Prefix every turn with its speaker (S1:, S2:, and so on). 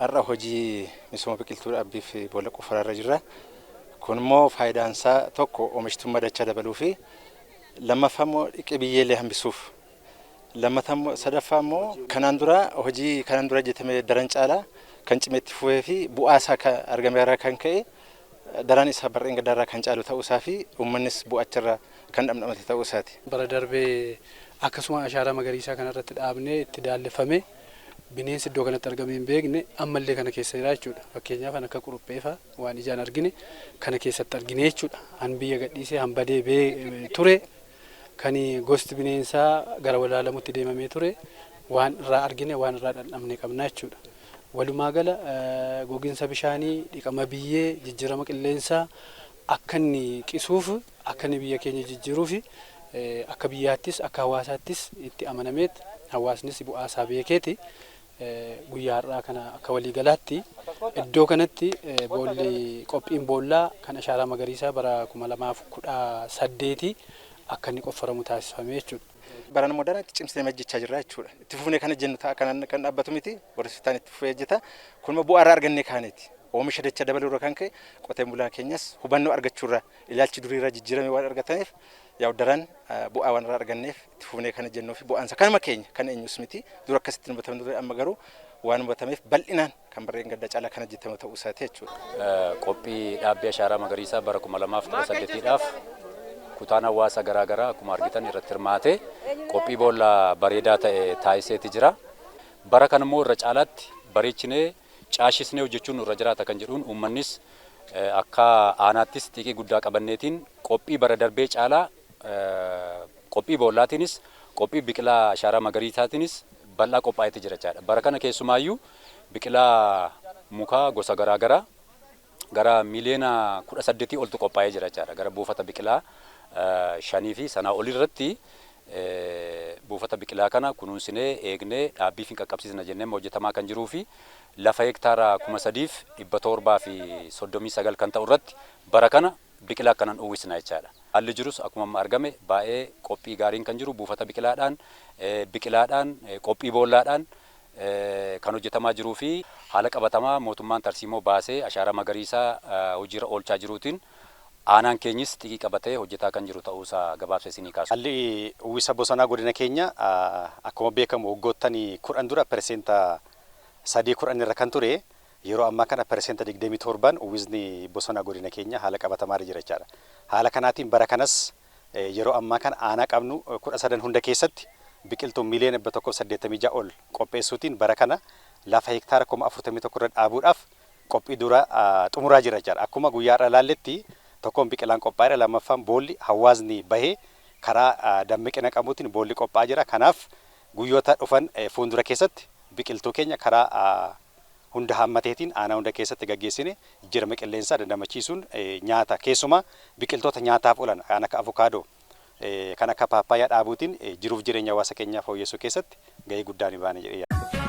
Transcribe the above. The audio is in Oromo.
S1: Har'a hojii misooma biqiltuu dhaabbii fi boolla qofaarra jirra. Kun immoo faayidaan isaa tokko oomishtummaa dachaa dabaluu fi lammaffaa immoo dhiqee biyyeelee hambisuuf. Lammaffaa sadaffaa immoo kanaan dura hojjetame daran caalaa kan cimeetti fufee fi bu'aa isaa argame irraa kan ka'e daran isaa barreen gaddaarraa kan caalu ta'uu isaa fi uummannis bu'aacharraa kan dhamdhamate ta'uu isaati.
S2: Bara darbee akkasuma ashaaraa magariisaa kanarratti dhaabnee itti daalleffame. Bineensi iddoo kanatti argame hin beekne ammallee kana keessa jira jechuudha. Fakkeenyaaf kan akka quruphee waan ijaan argine kana keessatti argine jechuudha. Han biyya gadhiisee han badee ture kan gosti bineensaa gara walaalamutti deemamee ture waan irraa argine waan irraa dhandhamne qabna jechuudha. Walumaa gala gogiinsa bishaanii, dhiqama biyyee, jijjiirama qilleensaa akka inni qisuuf akka inni biyya keenya jijjiiruuf akka biyyaattis akka hawaasaattis itti amanameet hawaasnis bu'aa isaa beekeeti. Guyyaa har'aa kana akka waliigalaatti iddoo kanatti boolli qophiin boollaa kan ashaaraa magariisaa bara 2018 akka inni qoffaramu taasifame jechuudha.
S1: Barana moodana itti cimsee hojjechaa jirra jechuudha. Itti fufnee kana jennu ta'a kan dhaabbatu miti. Warri itti fufee hojjeta. Kun immoo bu'aa irraa argannee kaaniiti. Oomisha dachaa dabaluu irraa kan ka'e qoteen bulaa keenyas hubannoo argachuurraa ilaalchi durii irraa jijjiirame waan argataniif yaa'u daran bu'aa waan irraa arganneef itti fufnee kana jennuu fi bu'aansa kanuma keenya kan eenyus miti dura akkasitti hubatamne dura amma garuu waan hubatameef bal'inaan kan barreen gaddaa caalaa kan hojjetamu ta'uu isaati jechuudha.
S3: Qophii dhaabbii ashaaraa magariisaa bara 2018dhaaf kutaan hawaasa garaagaraa akkuma argitan irratti hirmaatee qophii boolla bareedaa ta'e taasiseeti jira. Bara kana immoo irra caalaatti bareechinee caashisnee hojjechuun irra jiraata kan jedhuun uummannis akka aanaattis xiiqii guddaa qabanneetiin qophii bara darbee caalaa qophii boollaatiinis qophii biqilaa ashaaraa magariisaatiinis bal'aa qophaa'eeti jira jechaadha. Bara kana keessumaayyuu biqilaa mukaa gosa garaagaraa gara miliyoona 18 oltu qophaa'ee jira jechaadha. Gara buufata biqilaa 5 fi sanaa olirratti buufata biqilaa kana kunuunsinee eegnee dhaabbii fi qaqqabsiisna jennee hojjetamaa kan jiruu fi lafa hektaara 3,739 kan ta'u irratti bara kana biqilaa kanan uwwisna jechaadha. Haalli jirus akkuma argame baay'ee qophii gaariin kan jiru buufata biqilaadhaan qophii boollaadhaan kan hojjetamaa jiruu fi haala qabatamaa mootummaan tarsiimoo baasee ashaaraa magariisaa hojiirra oolchaa jiruutiin aanaan keenyis xiqqii qabatee hojjetaa kan jiru ta'uusaa gabaabsee isinii kaasu.
S4: Haalli uwwisa bosonaa godina keenya akkuma beekamu waggoottan 10 dura perseenta 3 irra kan ture yeroo ammaa kana perseenta 27 uwwisni bosonaa godina keenya haala qabatamaa jira jechaadha. Haala kanaatiin bara kanas yeroo ammaa kana aanaa qabnu 13 hunda keessatti biqiltuu miliyoona 186 ol qopheessuutiin bara kana lafa hektaara 41 irra dhaabuudhaaf qophii dura xumuraa jira jechaadha. Akkuma guyyaa irra ilaalletti tokkoon biqilaan qophaa'eera, lammaffaan boolli hawaasni bahee karaa dammaqina qabuutiin boolli qophaa'aa jira. Kanaaf guyyoota dhufan fuuldura keessatti biqiltuu keenya karaa hunda hammateetiin aanaa hunda keessatti gaggeessine jijjiirama qilleensaa dandamachiisuun nyaata keessumaa biqiltoota nyaataaf oolan kan akka avukaadoo kan akka paappaayyaa dhaabuutiin jiruuf jireenya hawaasa keenyaa fooyyessuu keessatti gahee guddaa ni baana jedhee yaada.